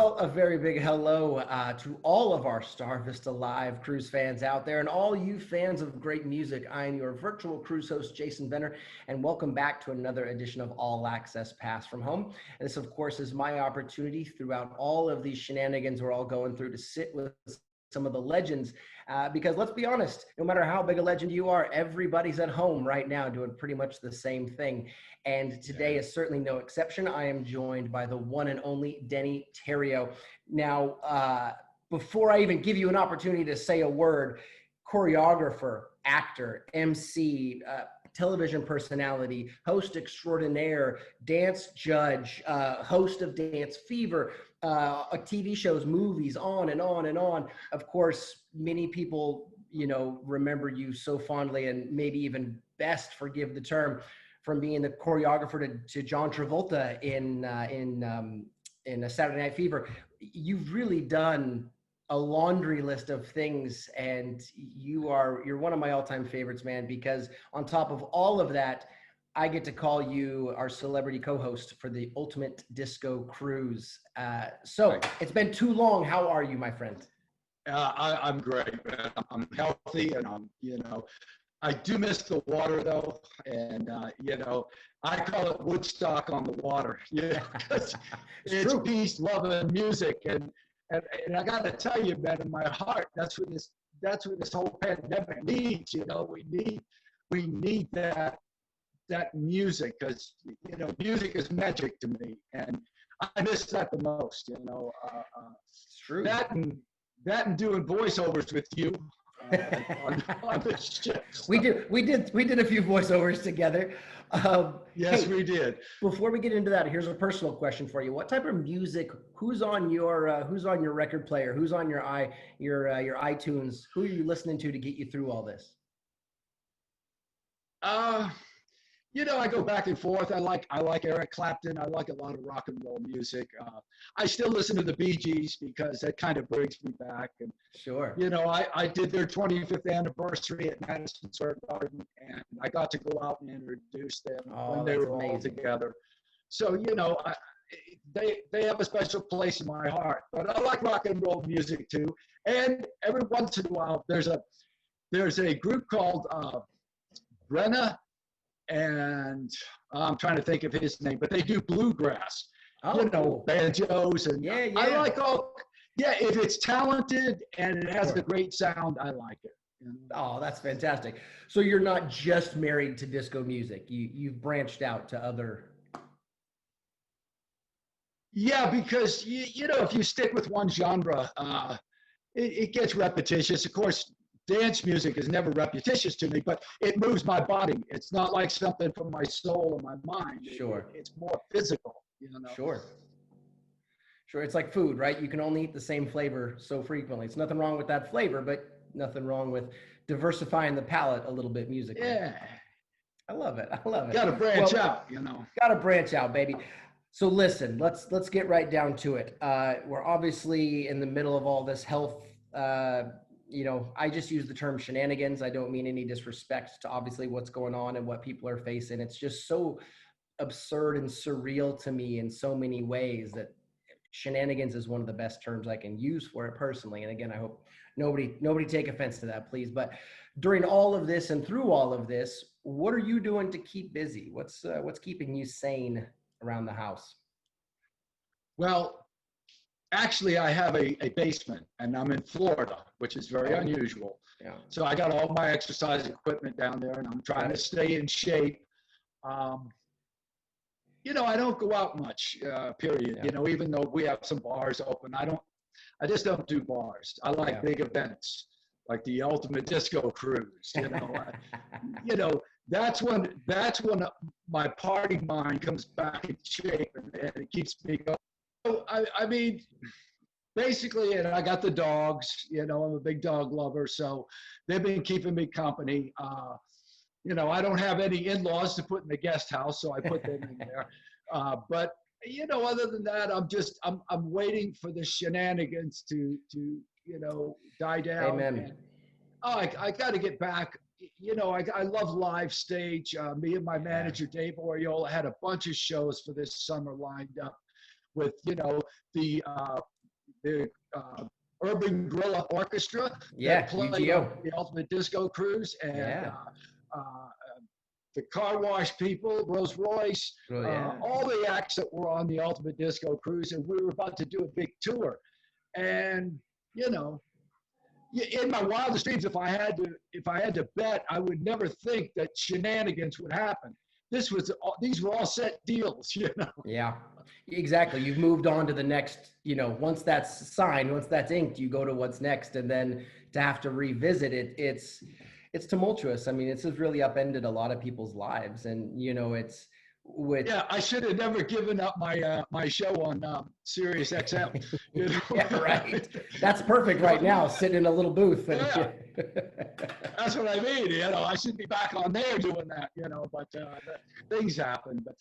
Well, a very big hello to all of our Star Vista Live cruise fans out there and all you fans of great music. I am your virtual cruise host, Jason Benner, and welcome back to another edition of All Access Pass from Home. And this, of course, is my opportunity throughout all of these shenanigans we're all going through to sit with some of the legends, because let's be honest, no matter how big a legend you are, everybody's at home right now doing pretty much the same thing. And today is certainly no exception. I am joined by the one and only Denny Terrio. Now, before I even give you an opportunity to say a word, choreographer, actor, MC, television personality, host extraordinaire, dance judge, host of Dance Fever, TV shows, movies, on and on and on. Of course, many people, remember you so fondly and maybe even best, forgive the term, from being the choreographer to John Travolta in a Saturday Night Fever. You've really done a laundry list of things, and you're one of my all-time favorites, man, because on top of all of that, I get to call you our celebrity co-host for the Ultimate Disco Cruise. So it's been too long. How are you, my friend? I'm great, man. I'm healthy, and I do miss the water though. And, I call it Woodstock on the water, because it's peace, love, and music. And I got to tell you, man, in my heart, that's what this whole pandemic needs. We need that music, because music is magic to me, and I miss that the most. It's true. That and doing voiceovers with you on the ships. We did a few voiceovers together. Yes, hey, we did. Before we get into that, here's a personal question for you. What type of music? Who's on your record player? Who's on your iTunes? Who are you listening to get you through all this? I go back and forth. I like Eric Clapton. I like a lot of rock and roll music. I still listen to the Bee Gees because that kind of brings me back. And sure, I did their 25th anniversry at Madison Square Garden, and I got to go out and introduce them when they were all together. So they have a special place in my heart. But I like rock and roll music too. And every once in a while, there's a group called Brenna. And I'm trying to think of his name, but they do bluegrass, cool. Banjos, and yeah. I like if it's talented and it has a great sound, I like it. Oh, that's fantastic. So you're not just married to disco music. You've branched out to other. Yeah, because if you stick with one genre, it gets repetitious. Of course, dance music is never repetitious to me, but it moves my body. It's not like something from my soul or my mind. Sure. It's more physical, Sure. It's like food, right? You can only eat the same flavor so frequently. It's nothing wrong with that flavor, but nothing wrong with diversifying the palate a little bit musically. Yeah. I love it. Got to branch out, Got to branch out, baby. So listen, let's get right down to it. We're obviously in the middle of all this health, I just use the term shenanigans. I don't mean any disrespect to obviously what's going on and what people are facing. It's just so absurd and surreal to me in so many ways that shenanigans is one of the best terms I can use for it personally. And again, I hope nobody take offense to that, please. But during all of this and through all of this, what are you doing to keep busy? What's keeping you sane around the house? Well, actually, I have a basement, and I'm in Florida, which is very unusual. Yeah. So I got all my exercise equipment down there, and I'm trying to stay in shape. I don't go out much, period. Yeah. Even though we have some bars open, I just don't do bars. I like big events, like the Ultimate Disco Cruise. That's when my party mind comes back in shape, and it keeps me going. So, I mean, basically, and I got the dogs, I'm a big dog lover, so they've been keeping me company. I don't have any in-laws to put in the guest house, so I put them in there. But other than that, I'm waiting for the shenanigans to die down. Amen. I got to get back. I love live stage. Me and my manager, Dave Oriola, had a bunch of shows for this summer lined up with, the the Urban Guerrilla Orchestra Yeah, that played UGO. on the Ultimate Disco Cruise, and Yeah. the Car Wash people, Rolls Royce, Oh, yeah. all the acts that were on the Ultimate Disco Cruise, and we were about to do a big tour. And you know, in my wildest dreams, if I had to bet, I would never think that shenanigans would happen. These were all set deals, you know. Yeah, exactly. You've moved on to the next, once that's signed, once that's inked, you go to what's next. And then to have to revisit it, it's tumultuous. I mean, it's just really upended a lot of people's lives. And, it's with. Yeah, I should have never given up my show on Sirius XM. You know? Yeah, right. That's perfect right now, sitting in a little booth. And, Yeah. That's what I mean. I should be back on there doing that, but things happen. But,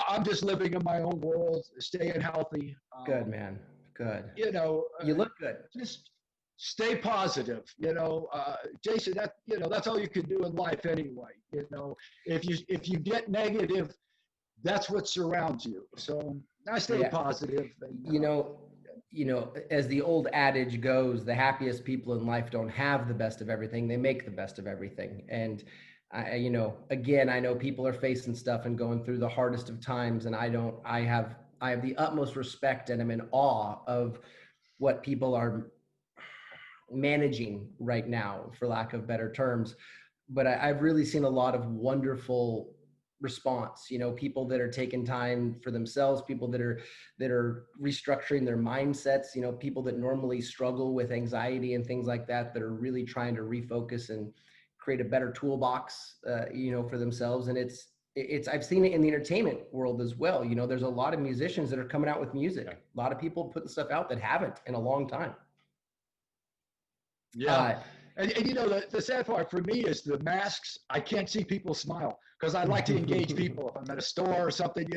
I'm just living in my own world, staying healthy. Good, man. Good. You look good. Just stay positive, Jason, that's all you can do in life anyway. If you get negative, that's what surrounds you. So I stay positive. And, as the old adage goes, the happiest people in life don't have the best of everything. They make the best of everything. And again, I know people are facing stuff and going through the hardest of times. And I have the utmost respect and I'm in awe of what people are managing right now, for lack of better terms. But I've really seen a lot of wonderful response, people that are taking time for themselves, people that are restructuring their mindsets, people that normally struggle with anxiety and things like that are really trying to refocus and create a better toolbox, for themselves. And I've seen it in the entertainment world as well. There's a lot of musicians that are coming out with music. A lot of people putting stuff out that haven't in a long time. Yeah. And the sad part for me is the masks. I can't see people smile because I like to engage people. If I'm at a store or something,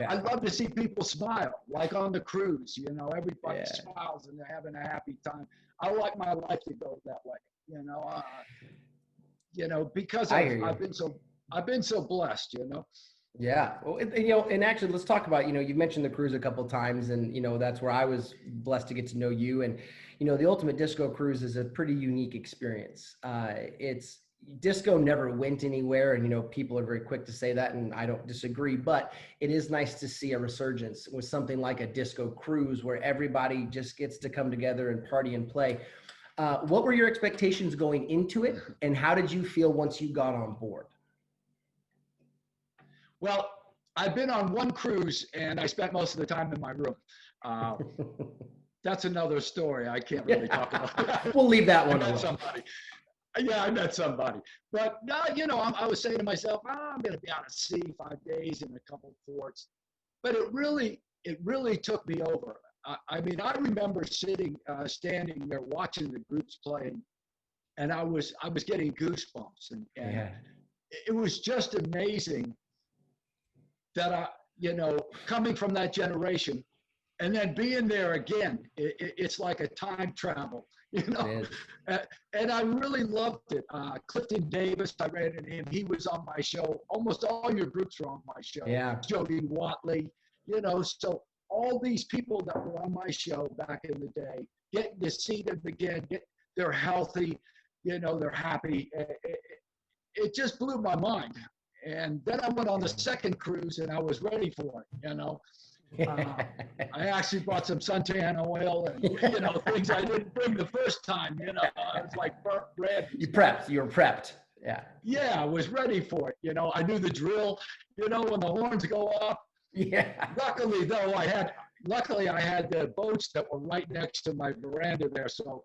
I love to see people smile, like on the cruise, everybody smiles and they're having a happy time. I like my life to go that way, because I've been so blessed, Yeah. Well, and actually let's talk about, you've mentioned the cruise a couple of times and, that's where I was blessed to get to know you. And, the Ultimate Disco Cruise is a pretty unique experience. Disco never went anywhere. And, people are very quick to say that, and I don't disagree, but it is nice to see a resurgence with something like a disco cruise where everybody just gets to come together and party and play. What were your expectations going into it? And how did you feel once you got on board? Well, I've been on one cruise and I spent most of the time in my room. That's another story. I can't really talk about. We'll leave that one alone. Somebody. Yeah, I met somebody. But I was saying to myself, I'm going to be out at sea 5 days in a couple ports. But it really took me over. I remember standing there watching the groups playing, and I was getting goosebumps, and it was just amazing that coming from that generation and then being there again, it's like a time travel, and I really loved it. Clifton Davis, I ran into him. He was on my show. Almost all your groups were on my show. Yeah. Jody Watley, so all these people that were on my show back in the day, getting to see them again, they're healthy, they're happy. It just blew my mind. And then I went on the second cruise and I was ready for it, I actually brought some suntan oil and, things I didn't bring the first time, it's like bread. You were prepped. Yeah. Yeah, I was ready for it. I knew the drill, when the horns go off. Yeah. Luckily though, I had the boats that were right next to my veranda there. So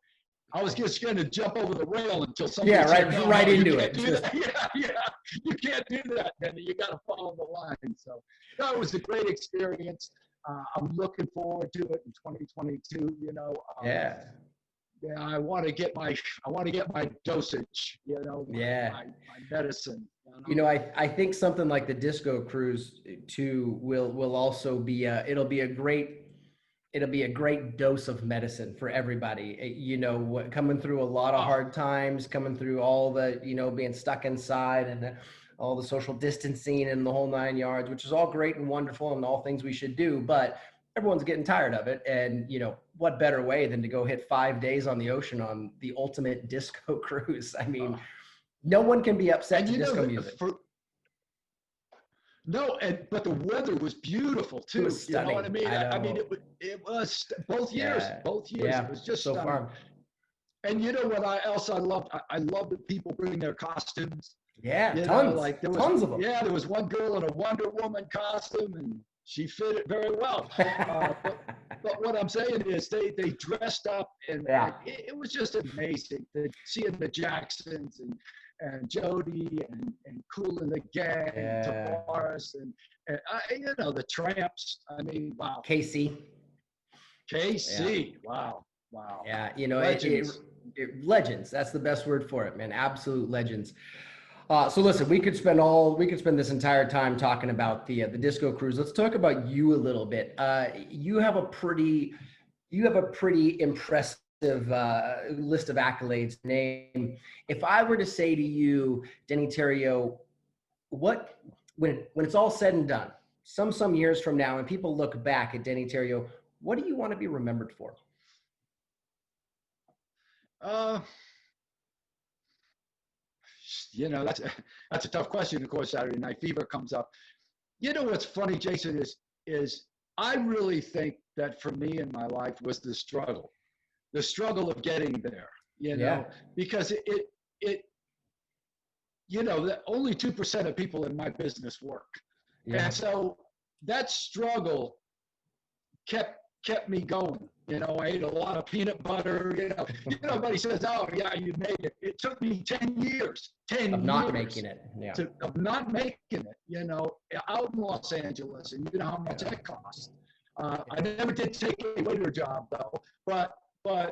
I was just going to jump over the rail until somebody said, no, right into it. Yeah, you can't do that. Then you got to follow the line. So that was a great experience. I'm looking forward to it in 2022. Yeah, I want to get my dosage. My medicine. I think something like the Disco Cruise too will also be it'll be a great dose of medicine for everybody, coming through a lot of hard times, coming through all the, being stuck inside and all the social distancing and the whole 9 yards, which is all great and wonderful and all things we should do. But everyone's getting tired of it. And, what better way than to go hit 5 days on the ocean on the ultimate disco cruise? I mean, no one can be upset And to disco music. No, but the weather was beautiful too. It was stunning. You know what I mean? I mean, know. it was both years. Yeah. Both years. Yeah. It was just so stunning. far. And you know what else I loved? I loved that people bring their costumes. Yeah, You tons. know, like tons of them. Yeah, there was one girl in a Wonder Woman costume, and she fit it very well. But what I'm saying is they dressed up, and, Yeah. and it was just amazing. Seeing the Jacksons and Jody and Kool and the Gang, Yeah. and Tavares, and the Tramps. I mean, wow. KC. KC. Yeah. Wow. Yeah, Legends. Legends. That's the best word for it, man. Absolute legends. So listen, we could spend this entire time talking about the disco cruise. Let's talk about you a little bit. You have a pretty impressive list of accolades to name. If I were to say to you, Denny Terrio, when it's all said and done, some years from now, and people look back at Denny Terrio, what do you want to be remembered for? That's a tough question. Of course, Saturday Night Fever comes up. You know what's funny, Jason, is I really think that for me in my life was the struggle of getting there. Because that only 2% of people in my business work, and so that struggle kept me going. I ate a lot of peanut butter. Everybody says, "Oh, yeah, you made it." It took me 10 years. Of not making it. Yeah. Of not making it. Out in Los Angeles, and you know how much that costs. I never did take a waiter job though, but it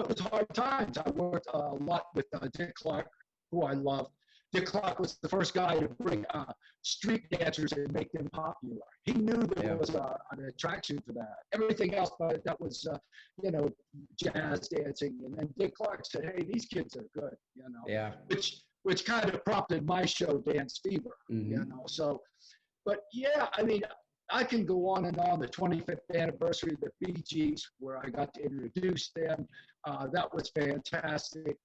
was hard times. I worked a lot with Dick Clark, who I love. Dick Clark was the first guy to bring street dancers and make them popular. He knew there was an attraction for that. Everything else, but that was, jazz dancing. And then Dick Clark said, "Hey, these kids are good," which kind of prompted my show, Dance Fever. Mm-hmm. So, but yeah, I mean, I can go on and on. The 25th anniversary of the Bee Gees, where I got to introduce them, that was fantastic.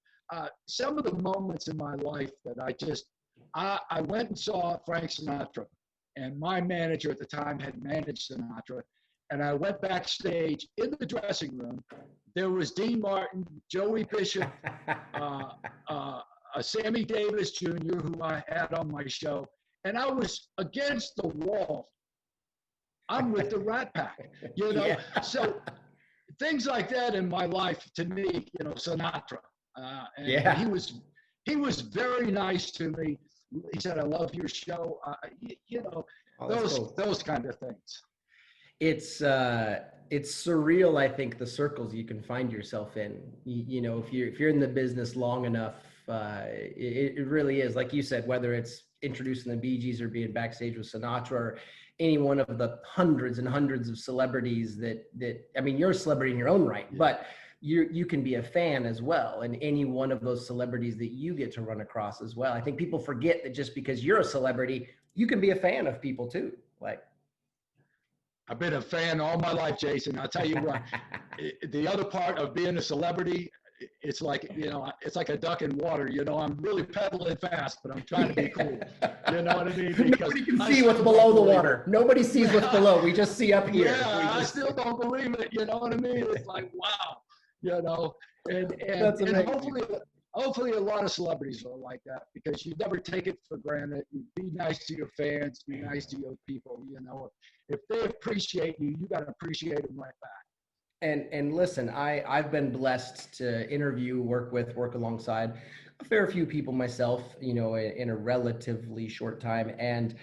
Some of the moments in my life that I went and saw Frank Sinatra, and my manager at the time had managed Sinatra, and I went backstage in the dressing room. There was Dean Martin, Joey Bishop, Sammy Davis Jr., who I had on my show, and I was against the wall. I'm with the Rat Pack, So things like that in my life, to me, Sinatra. He was very nice to me. He said, "I love your show." Those kind of things. It's surreal. I think the circles you can find yourself in. If you're in the business long enough, it really is. Like you said, whether it's introducing the Bee Gees or being backstage with Sinatra or any one of the hundreds and hundreds of celebrities that I mean, you're a celebrity in your own right, but you can be a fan as well, and any one of those celebrities that you get to run across as well. I think people forget that just because you're a celebrity, you can be a fan of people too. Like, I've been a fan all my life, Jason. I'll tell you what, the other part of being a celebrity, it's like, it's like a duck in water. I'm really pedaling fast, but I'm trying to be cool. You know what I mean? Because nobody can see what's below the water. Nobody sees what's below. We just see up here. Yeah, I still don't believe it. You know what I mean? It's like, wow. And hopefully a lot of celebrities are like that, because you never take it for granted. You be nice to your fans, be nice to your people. If they appreciate you, you got to appreciate them right back. And listen, I've been blessed to interview, work alongside a fair few people myself, in a relatively short time. And,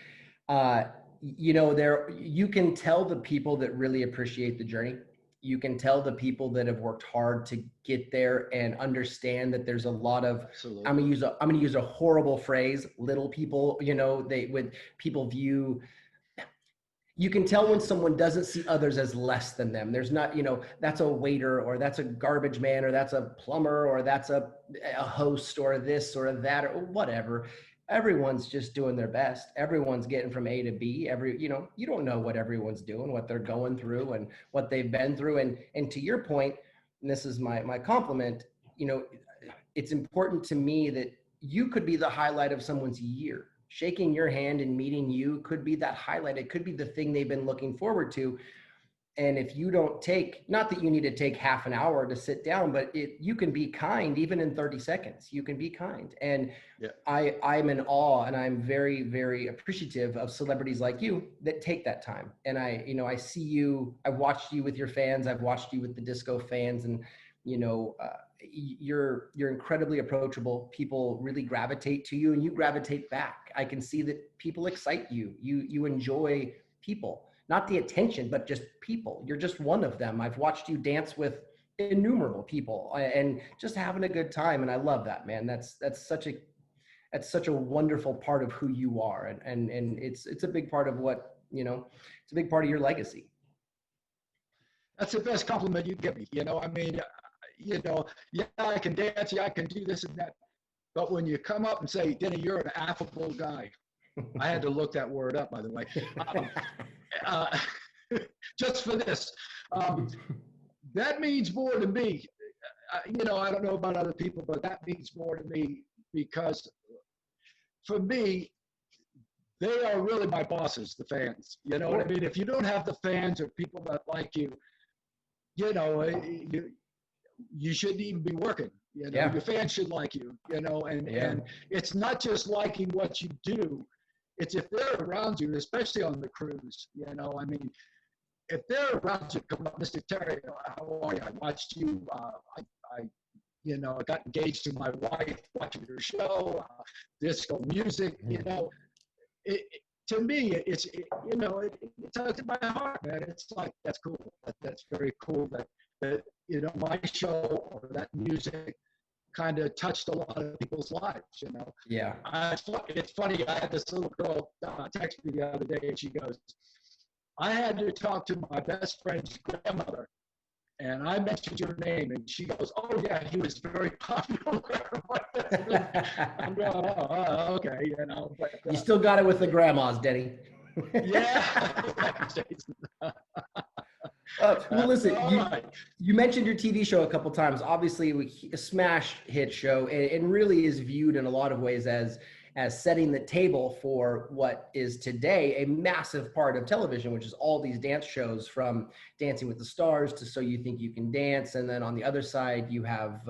you can tell the people that really appreciate the journey. You can tell the people that have worked hard to get there and understand that there's a lot of, Absolutely. I'm going to use a horrible phrase, little people, people view, you can tell when someone doesn't see others as less than them. There's not, that's a waiter, or that's a garbage man, or that's a plumber, or that's a host, or this or that, or whatever. Everyone's just doing their best. Everyone's getting from A to B. You don't know what everyone's doing, what they're going through and what they've been through. And to your point, and this is my compliment, you know, it's important to me that you could be the highlight of someone's year. Shaking your hand and meeting you could be that highlight. It could be the thing they've been looking forward to. And if you don't take, not that you need to take half an hour to sit down, but you can be kind even in 30 seconds. You can be kind. And Yeah. I'm in awe, and I'm very, very appreciative of celebrities like you that take that time. And I see you, I've watched you with your fans. I've watched you with the disco fans, and, you're incredibly approachable. People really gravitate to you and you gravitate back. I can see that people excite you. You enjoy people, not the attention, but just people. You're just one of them. I've watched you dance with innumerable people and just having a good time. And I love that, man. That's such a wonderful part of who you are. And it's a big part of what, it's a big part of your legacy. That's the best compliment you give me. I mean, yeah, I can dance, yeah, I can do this and that. But when you come up and say, Denny, you're an affable guy. I had to look that word up, by the way. Just for this. That means more to me. I don't know about other people, but that means more to me because for me, they are really my bosses, the fans. You know what I mean? If you don't have the fans or people that like you, you shouldn't even be working. Yeah. Your fans should like you, and it's not just liking what you do. It's if they're around you, especially on the cruise, I mean, if they're around you, come up, Mr. Terry, how are you? I watched you, I got engaged to my wife watching your show, disco music, to me, it tugs at my heart, man. It's like, that's cool. That's very cool that my show or that music kind of touched a lot of people's lives, Yeah. It's funny. I had this little girl text me the other day, and she goes, I had to talk to my best friend's grandmother, and I mentioned your name, and she goes, oh, yeah, he was very popular. I'm going, oh, okay, But, you still got it with the grandmas, Denny. Yeah. Well, listen, you mentioned your TV show a couple times. Obviously, a smash hit show, and really is viewed in a lot of ways as setting the table for what is today a massive part of television, which is all these dance shows, from Dancing with the Stars to So You Think You Can Dance. And then on the other side, you have,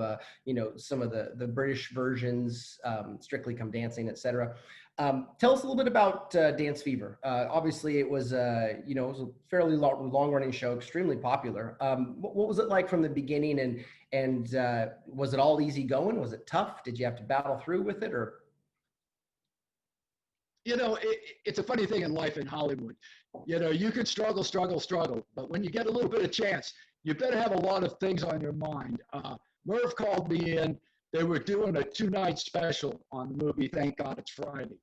some of the British versions, Strictly Come Dancing, et cetera. Tell us a little bit about Dance Fever. Obviously, it was a fairly long running show, extremely popular. What was it like from the beginning, and was it all easy going? Was it tough? Did you have to battle through with it, or? It's a funny thing in life in Hollywood. You could struggle, but when you get a little bit of chance, you better have a lot of things on your mind. Merv called me in. They were doing a 2-night special on the movie Thank God It's Friday.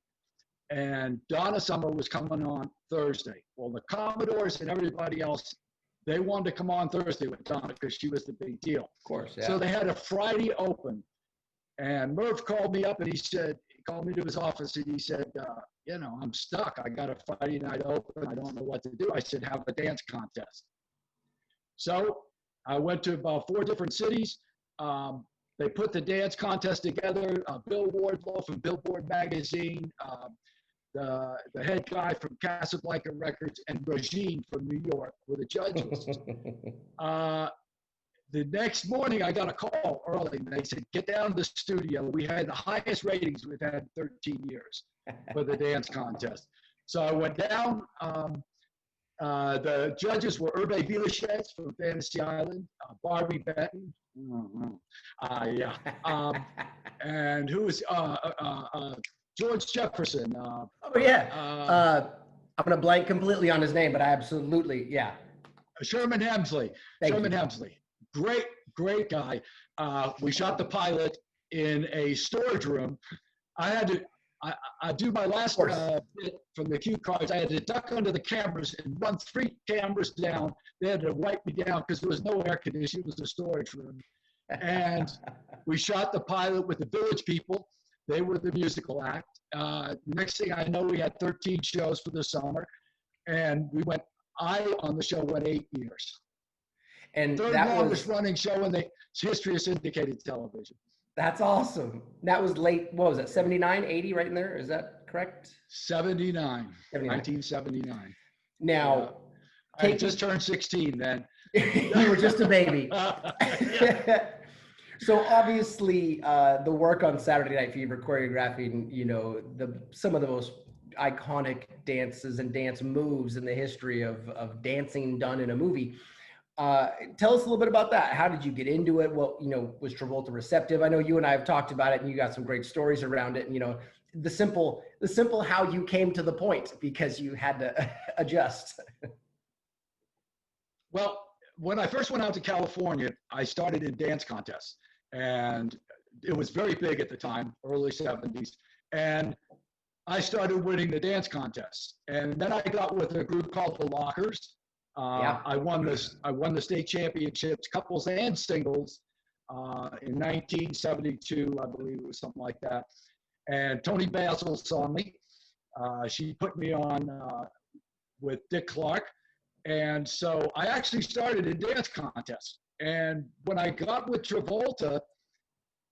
And Donna Summer was coming on Thursday. Well, the Commodores and everybody else, they wanted to come on Thursday with Donna because she was the big deal. Of course, yeah. So they had a Friday open. And Merv called me up and he called me to his office and he said, I'm stuck. I got a Friday night open. I don't know what to do. I said, have a dance contest. So I went to about 4 different cities. They put the dance contest together. Bill Wardlow from Billboard magazine, the head guy from Casablanca Records, and Regine from New York were the judges. The next morning, I got a call early, and they said, get down to the studio. We had the highest ratings we've had in 13 years for the dance contest. So I went down. The judges were Hervé Villechaize from Fantasy Island, Barbie Benton, and who was George Jefferson. Oh, yeah. I'm going to blank completely on his name, but I absolutely, yeah. Sherman Hemsley. Hemsley. Great guy. We shot the pilot in a storage room. I had to, I do my last bit from the cue cards. I had to duck under the cameras and run 3 cameras down. They had to wipe me down because there was no air conditioning. It was a storage room. And we shot the pilot with the Village People. They were the musical act. Next thing I know, we had 13 shows for the summer, and I on the show went 8 years. And Third that longest was, running show in the history of syndicated television. that's awesome. That was late, what was it, 79, 80, right in there? Is that correct? 79, 79. 1979. Now, I just turned 16 then. you were just a baby. Yeah. So obviously, the work on Saturday Night Fever, choreographing, some of the most iconic dances and dance moves in the history of dancing done in a movie. Tell us a little bit about that. How did you get into it? Well, was Travolta receptive? I know you and I have talked about it, and you got some great stories around it. And the simple how you came to the point because you had to adjust. Well, when I first went out to California, I started in dance contests, and it was very big at the time, early 70s. And I started winning the dance contests. And then I got with a group called the Lockers. Yeah. I won the state championships, couples and singles, in 1972, I believe it was something like that. And Tony Basil saw me. She put me on with Dick Clark. And so I actually started in dance contests. And when I got with Travolta,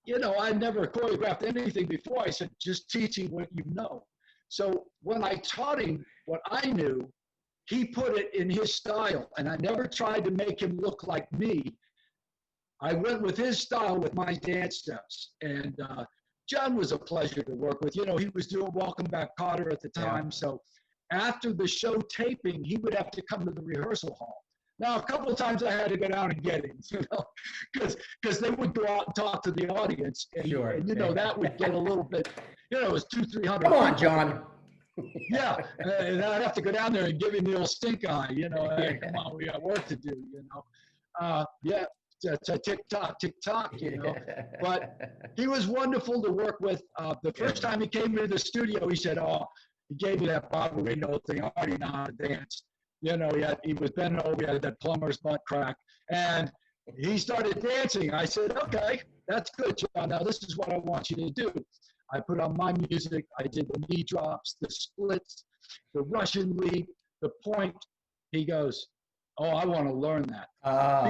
I never choreographed anything before. I said, just teach him what you know. So when I taught him what I knew, he put it in his style. And I never tried to make him look like me. I went with his style with my dance steps. And John was a pleasure to work with. He was doing Welcome Back, Kotter at the time. Yeah. So after the show taping, he would have to come to the rehearsal hall. Now, a couple of times I had to go down and get him, because they would go out and talk to the audience. And, sure. And, that would get a little bit, it was 200-300. Come on, John. Yeah. And I'd have to go down there and give him the old stink eye, hey, come on, we got work to do, yeah. It's a tick-tock, But he was wonderful to work with. The first time he came into the studio, he said, he gave me that Barbarino thing. I already know how to dance. He was bending over, he had that plumber's butt crack. And he started dancing. I said, okay, that's good, John. Now this is what I want you to do. I put on my music. I did the knee drops, the splits, the Russian leap, the point. He goes, I want to learn that.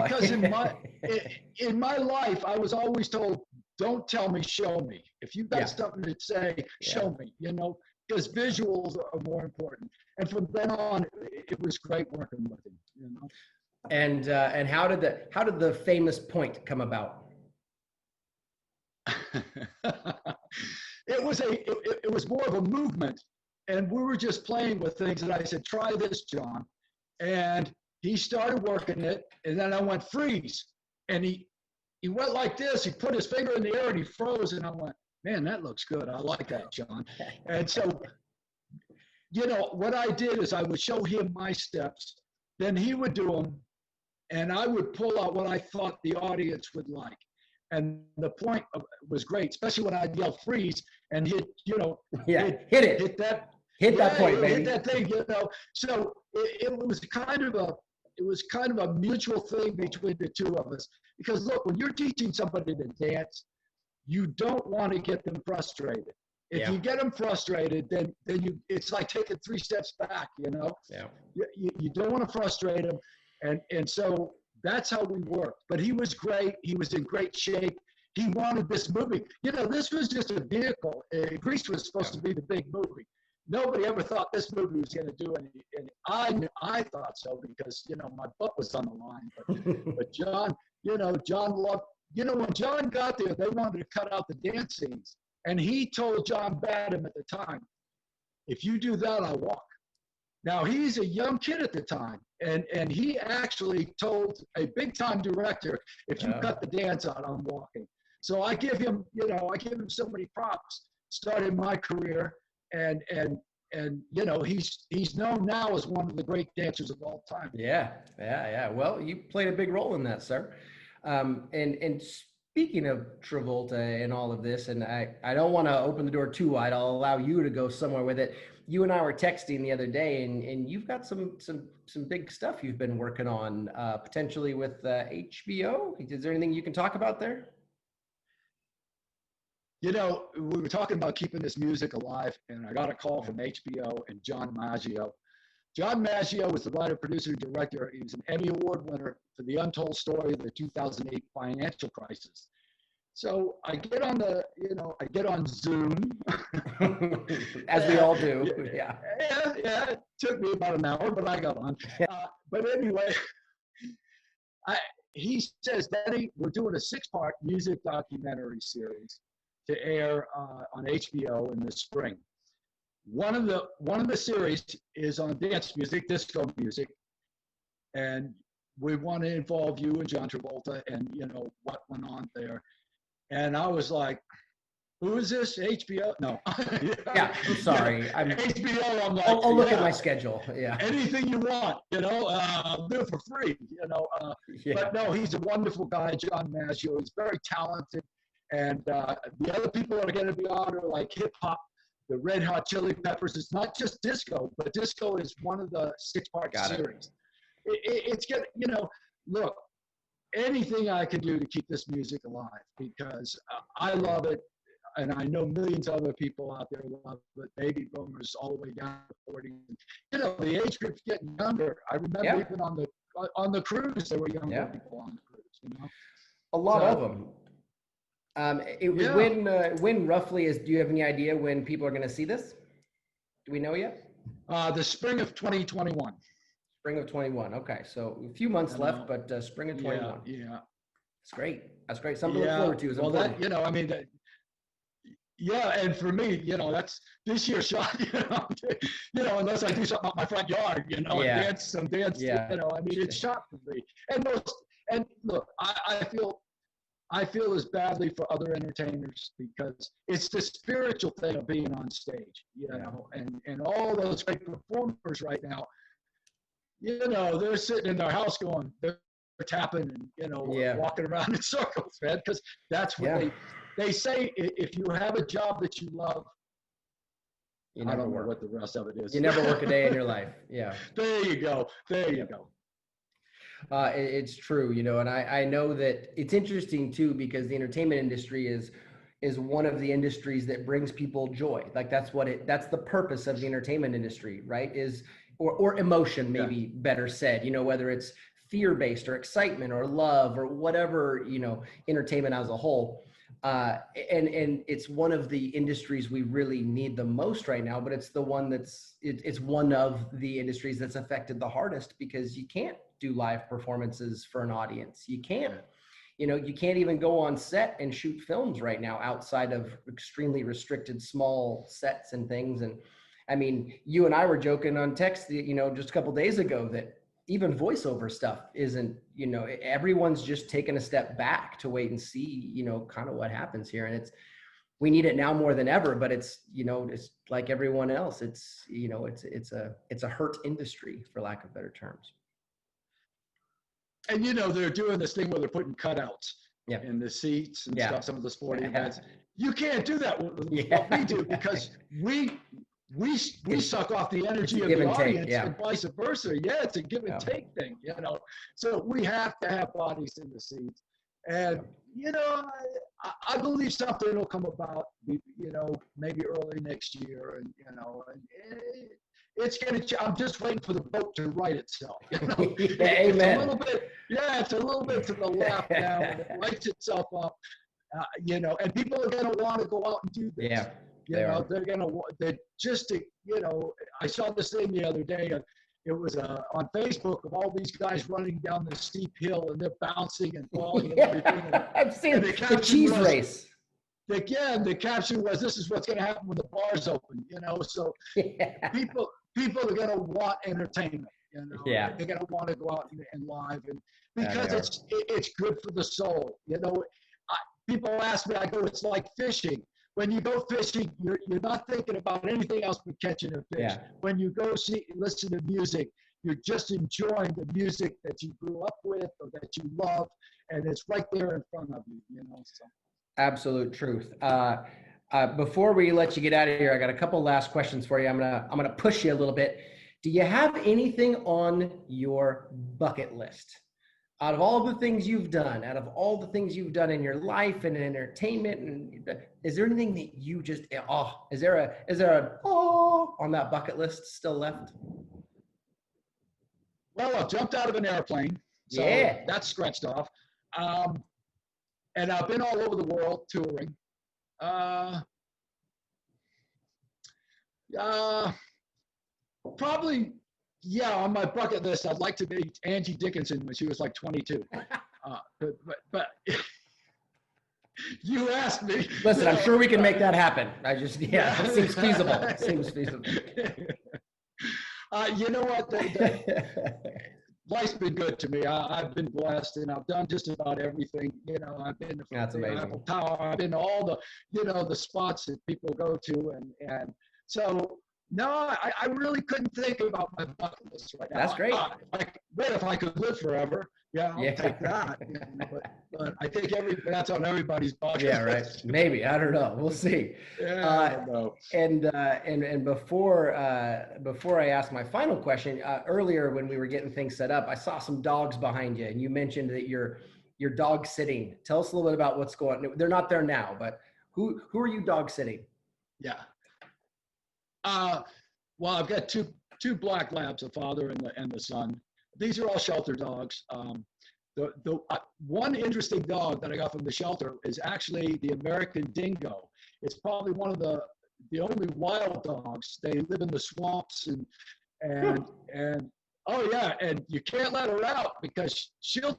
Because in my life, I was always told, don't tell me, show me. If you've got something to say, show me, because visuals are more important. And from then on, it was great working with him, And how did the famous point come about? It was more of a movement, and we were just playing with things. And I said, try this, John. And he started working it, and then I went freeze. And he went like this. He put his finger in the air and he froze. And I went, man, that looks good. I like that, John. And so, what I did is I would show him my steps. Then he would do them, and I would pull out what I thought the audience would like. And the point was great, especially when I'd yell freeze and hit that point, baby. Hit that thing, So it was kind of a mutual thing between the two of us. Because look, when you're teaching somebody to dance, you don't want to get them frustrated. If you get them frustrated, then it's like taking 3 steps back, Yeah. You don't want to frustrate them. And so that's how we worked. But he was great. He was in great shape. He wanted this movie. This was just a vehicle. Grease was supposed to be the big movie. Nobody ever thought this movie was going to do anything. I thought so because, my butt was on the line. But John, John loved, when John got there, they wanted to cut out the dance scenes. And he told John Badham at the time, if you do that, I'll walk. Now, he's a young kid at the time, and he actually told a big-time director, if you cut the dance out, I'm walking. So I give him so many props. Started my career, and he's known now as one of the great dancers of all time. Yeah. Well, you played a big role in that, sir. And speaking of Travolta and all of this, and I don't want to open the door too wide. I'll allow you to go somewhere with it. You and I were texting the other day, and you've got some big stuff you've been working on, potentially with HBO. Is there anything you can talk about there? You know, we were talking about keeping this music alive, and I got a call from HBO and John Maggio. John Maggio was the writer, producer, director. He was an Emmy Award winner for The Untold Story of the 2008 financial crisis. So I get on I get on Zoom. As we all do. Yeah. Yeah. It took me about an hour, but I got on. But anyway, he says, Danny, we're doing a 6-part music documentary series to air on HBO in the spring. One of the series is on dance music, disco music, and we want to involve you and John Travolta and what went on there. And I was like, who is this? HBO? No. Yeah, I'm sorry. HBO, I'm like, I'll look at my schedule. Yeah. Anything you want, I'll do it for free, Yeah. But no, he's a wonderful guy, John Maggio. He's very talented. And the other people that are going to be on are like hip hop, the Red Hot Chili Peppers. It's not just disco, but disco is one of the 6-part series. It's good, look, anything I can do to keep this music alive, because I love it, and I know millions of other people out there love it, baby boomers all the way down to 40. The age group's getting younger. I remember even on the cruise, there were younger people on the cruise, A lot of them. When roughly do you have any idea when people are going to see this? Do we know yet? The spring of 2021. Spring of 21. Okay, so a few months left, but spring of 21. Yeah. It's great. That's great. Something to look forward to. Is important. And for me, that's this year's shot. Unless I do something out my front yard, dance. Yeah. It's shot for me. And look, I feel as badly for other entertainers, because it's the spiritual thing of being on stage, and all those great performers right now, they're sitting in their house they're tapping and, walking around in circles, man, because that's what they say. If you have a job that you love, I don't know what the rest of it is. You never work a day in your life. Yeah. There you go. It's true, and I know that it's interesting too, because the entertainment industry is one of the industries that brings people joy. Like that's the purpose of the entertainment industry, right? Or emotion, maybe better said, whether it's fear-based or excitement or love or whatever, entertainment as a whole. And it's one of the industries we really need the most right now, but it's the one it's one of the industries that's affected the hardest, because you can't do live performances for an audience. You can't, you can't even go on set and shoot films right now outside of extremely restricted small sets and things. And I mean, you and I were joking on text, just a couple of days ago, that even voiceover stuff isn't, everyone's just taking a step back to wait and see, kind of what happens here. And we need it now more than ever, but it's like everyone else. It's a hurt industry, for lack of better terms. And they're doing this thing where they're putting cutouts in the seats and stuff, some of the sporting events. You can't do that with what we do, because we suck off the energy of the audience and vice versa. Yeah, it's a give and take thing, So we have to have bodies in the seats. And, I believe something will come about, maybe early next year. And, it's going to, I'm just waiting for the boat to right itself. Amen. It's a little bit to the left now, and it rights itself up, and people are going to want to go out and do this. Yeah. I saw this thing the other day. It was on Facebook of all these guys running down this steep hill, and they're bouncing and falling and everything. I've seen the cheese race. The caption was, "This is what's going to happen when the bars open." So people are going to want entertainment. They're going to want to go out and live, and because it's good for the soul. People ask me, I go, it's like fishing. When you go fishing, you're not thinking about anything else but catching a fish. Yeah. When you go listen to music, you're just enjoying the music that you grew up with or that you love, and it's right there in front of you. So. Absolute truth. Before we let you get out of here, I got a couple last questions for you. I'm gonna push you a little bit. Do you have anything on your bucket list? Out of all the things you've done, out of all the things you've done in your life and in entertainment, and is there anything that you just is there a on that bucket list still left? Well, I've jumped out of an airplane, so Yeah. that's scratched off. And I've been all over the world touring. Probably, yeah, on my bucket list, I'd like to meet Angie Dickinson when she was like 22. But you asked me. Listen, I'm sure we can make that happen. It seems feasible. It seems feasible. You know what? Life's been good to me. I've been blessed, and I've done just about everything. You know, I've been to That's the amazing. Eiffel Tower. I've been to all the, the spots that people go to, and so no, I really couldn't think about my bucket list right now. That's great. If I could live forever, I'll take that. But I think that's on everybody's bucket Yeah, right. list. Maybe, I don't know. We'll see. I don't know. And before I ask my final question, earlier when we were getting things set up, I saw some dogs behind you, and you mentioned that you're dog sitting. Tell us a little bit about what's going on. They're not there now, but who are you dog sitting? Yeah. Well, I've got two black labs, a father and the son. These are all shelter dogs. The one interesting dog that I got from the shelter is actually the American dingo. It's probably one of the only wild dogs. They live in the swamps and oh yeah, and you can't let her out because she'll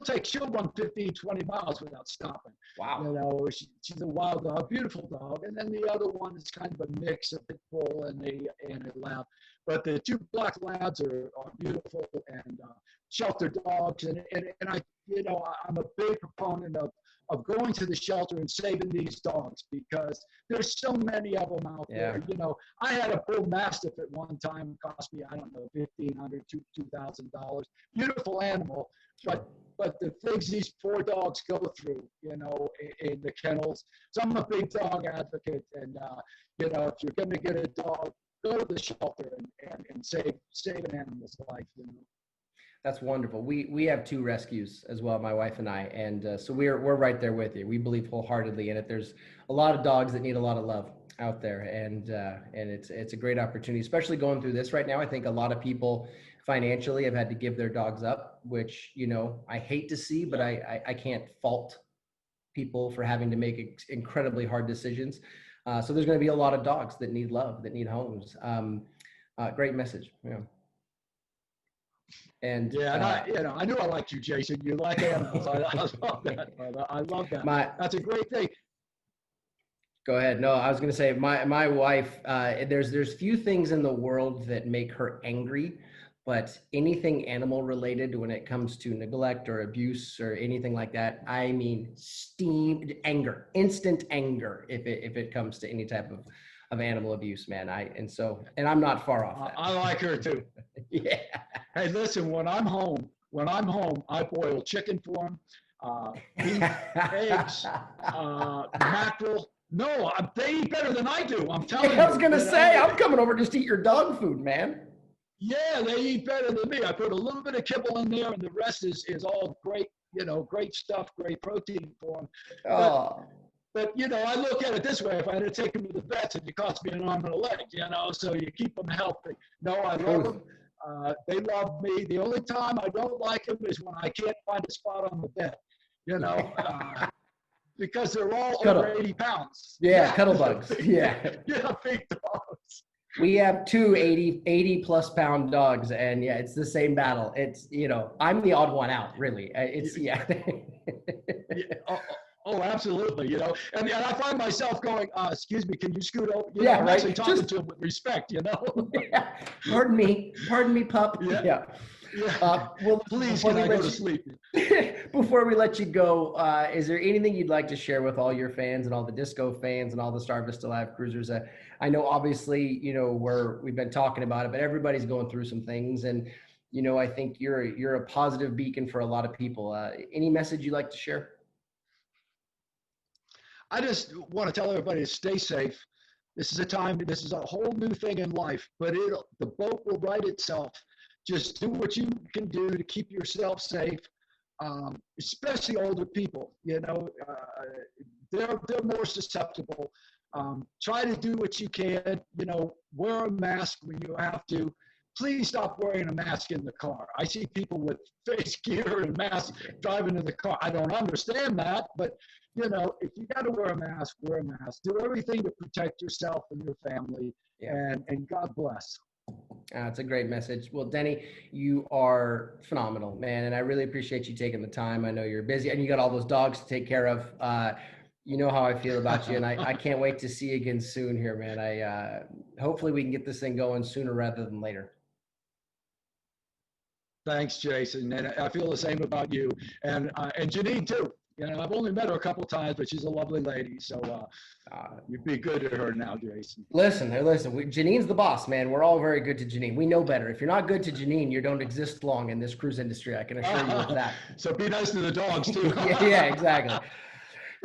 run 15, 20 miles without stopping. Wow. She's a wild dog, beautiful dog. And then the other one is kind of a mix of pit bull and a lab. But the two black labs are beautiful and shelter dogs. And I, I'm a big proponent of going to the shelter and saving these dogs because there's so many of them out there. I had a bull mastiff at one time, cost me, I don't know, $1,500, $2,000. Beautiful animal, but the things these poor dogs go through, in the kennels. So I'm a big dog advocate, and if you're going to get a dog, go to the shelter and save an animal's life. That's wonderful. We have 2 rescues as well, my wife and I, and so we're right there with you. We believe wholeheartedly in it. There's a lot of dogs that need a lot of love out there, and it's a great opportunity, especially going through this right now. I think a lot of people financially have had to give their dogs up, which I hate to see, but I can't fault people for having to make incredibly hard decisions. So there's going to be a lot of dogs that need love, that need homes. Great message. Yeah. And I knew I liked you, Jason. You like animals. I love that. I love that. That's a great thing. Go ahead. No, I was going to say my wife. There's few things in the world that make her angry, but anything animal related when it comes to neglect or abuse or anything like that, I mean, steamed anger, instant anger if it comes to any type of animal abuse, man. And I'm not far off that. I like her too. Yeah. Hey, listen, when I'm home, I boil chicken for them, beef, eggs, mackerel. No, they eat better than I do. I'm telling you. I was going to say, I'm coming over just to eat your dog food, man. Yeah, they eat better than me. I put a little bit of kibble in there, and the rest is all great, great stuff, great protein for them. Oh. But I look at it this way: if I had to take them to the vets, it'd cost me an arm and a leg. So you keep them healthy. No, I love them. They love me. The only time I don't like them is when I can't find a spot on the bed. Because they're all over 80 pounds. Yeah, cuddle bugs. Yeah. Yeah, big dogs. We have 2 80 plus pound dogs, and yeah, it's the same battle. It's, I'm the odd one out, really. Yeah. Oh, absolutely. And I find myself going, excuse me, can you scoot over? I'm right. actually talking to him with respect, Yeah. Pardon me, pup. Yeah. Well, please, can I go to sleep? Before we let you go, is there anything you'd like to share with all your fans and all the disco fans and all the Star Vista Live cruisers? I know, obviously, we've been talking about it, but everybody's going through some things, and I think you're a positive beacon for a lot of people. Any message you'd like to share? I just want to tell everybody to stay safe. This is a whole new thing in life, but the boat will right itself. Just do what you can do to keep yourself safe. especially older people. They're more susceptible. Try to do what you can. Wear a mask when you have to. Please stop wearing a mask in the car. I see people with face gear and masks driving in the car. I don't understand that, but if you got to wear a mask, wear a mask. Do everything to protect yourself and your family, and God bless. It's a great message. Well, Denny, you are phenomenal, man, and I really appreciate you taking the time. I know you're busy, and you got all those dogs to take care of. You know how I feel about you, and I can't wait to see you again soon here, man. Hopefully we can get this thing going sooner rather than later. Thanks, Jason, and I feel the same about you, and Janine too. I've only met her a couple times, but she's a lovely lady. So you'd be good to her now, Jason. Listen. Janine's the boss, man. We're all very good to Janine. We know better. If you're not good to Janine, you don't exist long in this cruise industry. I can assure you of that. So be nice to the dogs too. Yeah, exactly.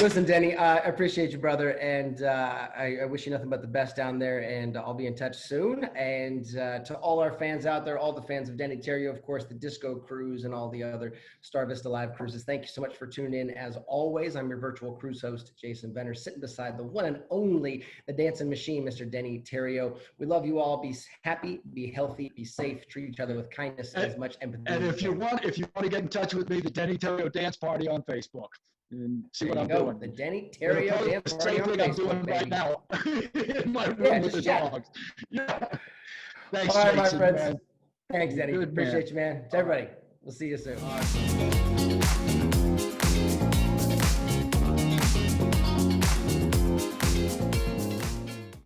Listen, Denny, I appreciate you, brother, and I wish you nothing but the best down there, and I'll be in touch soon. And to all our fans out there, all the fans of Denny Terrio, of course, the Disco Cruise and all the other Star Vista Live cruises, thank you so much for tuning in. As always, I'm your virtual cruise host, Jason Venner, sitting beside the one and only, the dancing machine, Mr. Denny Terrio. We love you all. Be happy, be healthy, be safe, treat each other with kindness, as much empathy. And if you want to get in touch with me, the Denny Terrio Dance Party on Facebook. And see what I'm doing. The Denny Terrio Dance Party on Facebook, I'm doing baby. Right now in my room with the dogs. Yeah. Thanks, all right, Jason, my friends. Man. Thanks, Denny. Good, appreciate you, man. To everybody, we'll see you soon. Awesome.